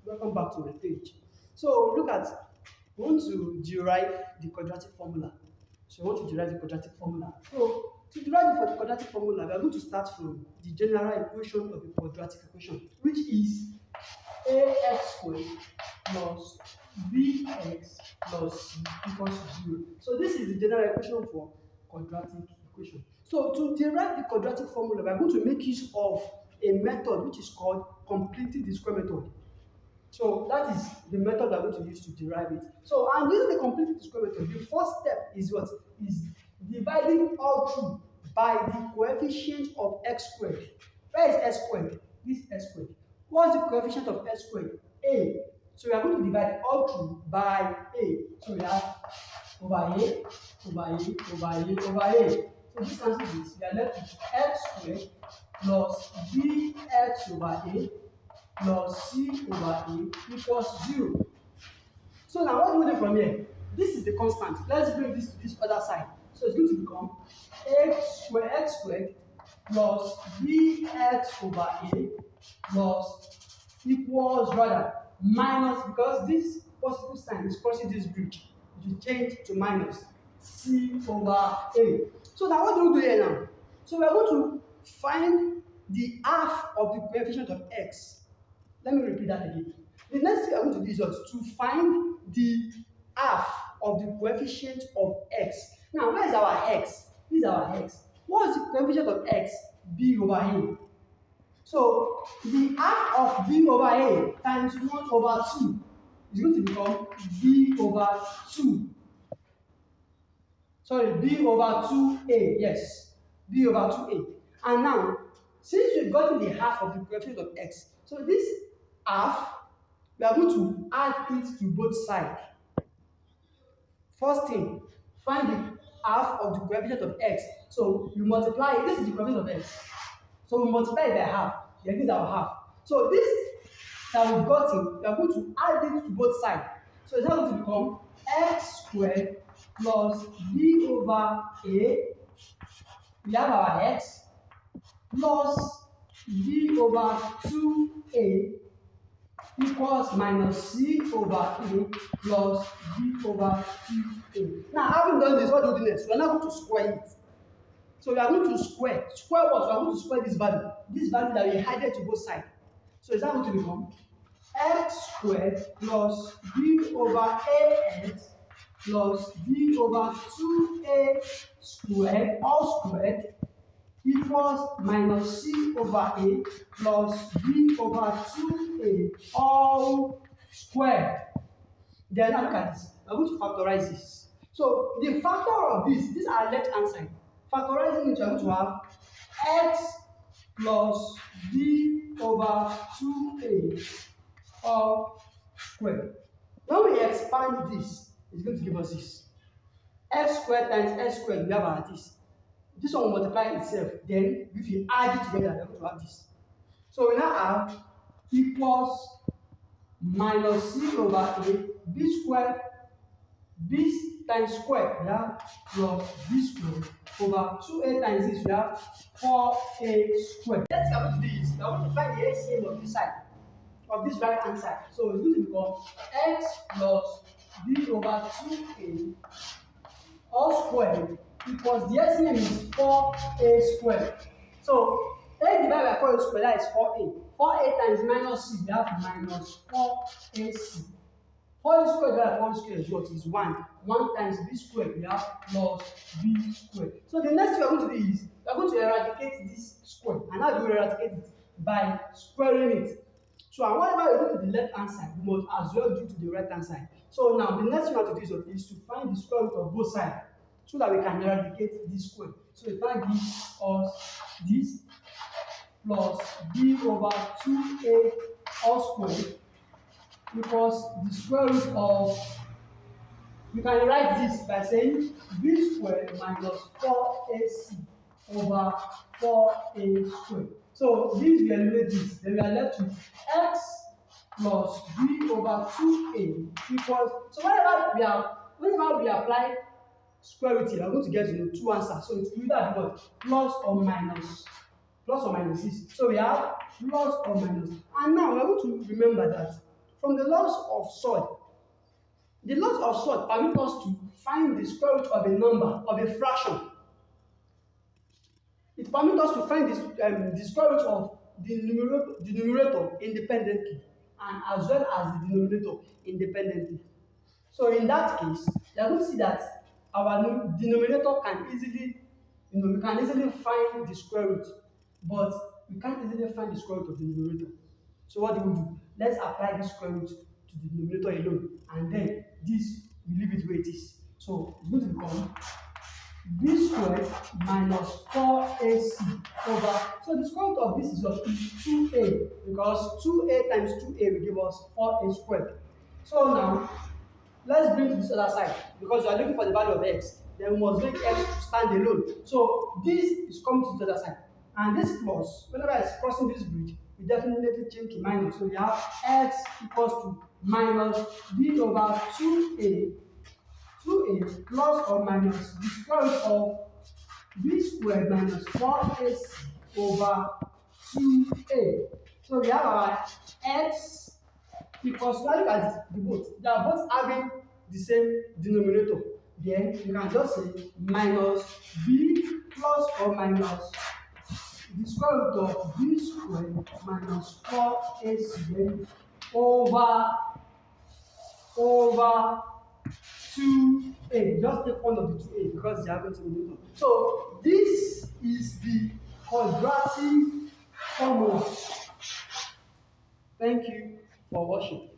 Welcome back to my page. So look at, we want to derive the quadratic formula. So we want to derive the quadratic formula. So to derive the quadratic formula, we are going to start from the general equation of the quadratic equation, which is ax squared plus bx plus c equals 0. So this is the general equation for quadratic equation. So to derive the quadratic formula, we are going to make use of a method which is called completing the square method. So that is the method we are going to use to derive it. So I'm using the completed square method. The first step is what? Is dividing all through by the coefficient of x squared. Where is x squared? This x squared. What's the coefficient of x squared? A. So we are going to divide all through by a. So we have over a, over a, over a, over a. So this cancels this. We are left with x squared plus bx over a plus c over a equals 0. So now what do we do from here? This is the constant. Let's bring this to this other side. So it's going to become x squared plus bx over a plus equals rather minus, because this positive sign is crossing this bridge, it will change to minus c over a. So now what do we do here now? So we are going to find the half of the coefficient of x. Let me repeat that again. The next thing I want to do is just to find the half of the coefficient of x. Now, where is our x? This is our x. What is the coefficient of x? B over a. So, the half of b over a times 1 over 2 is going to become b over 2. Sorry, b over 2a. Yes, b over 2a. And now, since we've gotten the half of the coefficient of x, so this half, we are going to add it to both sides. First thing, find the half of the coefficient of x. So you multiply it. This is the coefficient of x. So we multiply it by half. Then this is our half. So this that we've gotten, we are going to add it to both sides. So it's now going to become x squared plus b over a. We have our x plus b over 2a equals minus c over a plus b over 2a. Now, having done this, what do we do next? We are now going to square it. So we are going to square. Square what? We are going to square this value. This value that we added to both sides. So is that going to become x squared plus b over ax plus b over 2a squared all squared equals minus c over a plus b over 2a all squared. Then now look at this. We're going to factorize this. So the factor of this are left hand side. Factorizing it, we're going to have x plus b over 2a all squared. When we expand this, it's going to give us this. X squared times x squared, we have our this. This one will multiply itself. Then, if you add it together, we're going to have this. So we now have equals minus c over a, b squared, b times square, we have plus b squared over 2a times this, we have 4a squared. Let's see how to do this. I want to find the LCM of this side, of this right hand side. So it's going to become x plus b over 2a all squared equals the LCM is 4a squared. So a divided by 4a squared, that is 4a. 4a times minus c, we have minus 4ac. 4a squared divided by 4a squared is what? Is 1. 1 times b squared, we have plus b squared. So the next thing we are going to do is, we are going to eradicate this square. And how do we eradicate it? By squaring it. So and whatever we do to the left hand side, we must as well do to the right hand side. So now the next thing we have to do is to find the square root of both sides, so that we can eradicate this square. So we can give us this plus b over 2a all squared equals the square root of, you can write this by saying b squared minus 4ac over 4a squared. So this we eliminate this, then we are left with x plus b over 2a equals, so whenever we apply square root here, we are going to get two answers. So it's either what? Plus or minus this. So we have plus or minus. And now we are going to remember that from the laws of sort, the laws of sort permit us to find the square root of a number, of a fraction. It permits us to find the square root of the numerator independently and as well as the denominator independently. So in that case, you are going to see that our denominator can easily, we can easily find the square root, but we can't easily find the square root of the numerator. So what do we do? Let's apply the square root to the denominator alone, and then this we leave it where it is. So it's going to become b squared minus 4ac over, so the square root of this is 2a, because 2a times 2a will give us 4a squared. So now let's bring to this other side, because we are looking for the value of x, then we must make x to stand alone. So this is coming to the other side, and this plus, whenever it's crossing this bridge, we definitely change to minus. So we have x equals to minus b over 2a plus or minus the square root of b squared minus 4ac over 2a. So we have our x equals, now look at the both, they are both having the same denominator. Then you can just say minus b plus or minus the square root of b squared minus 4ac over 2a. Just take one of the 2a because they are going to be denominator. So this is the quadratic formula. Thank you for watching.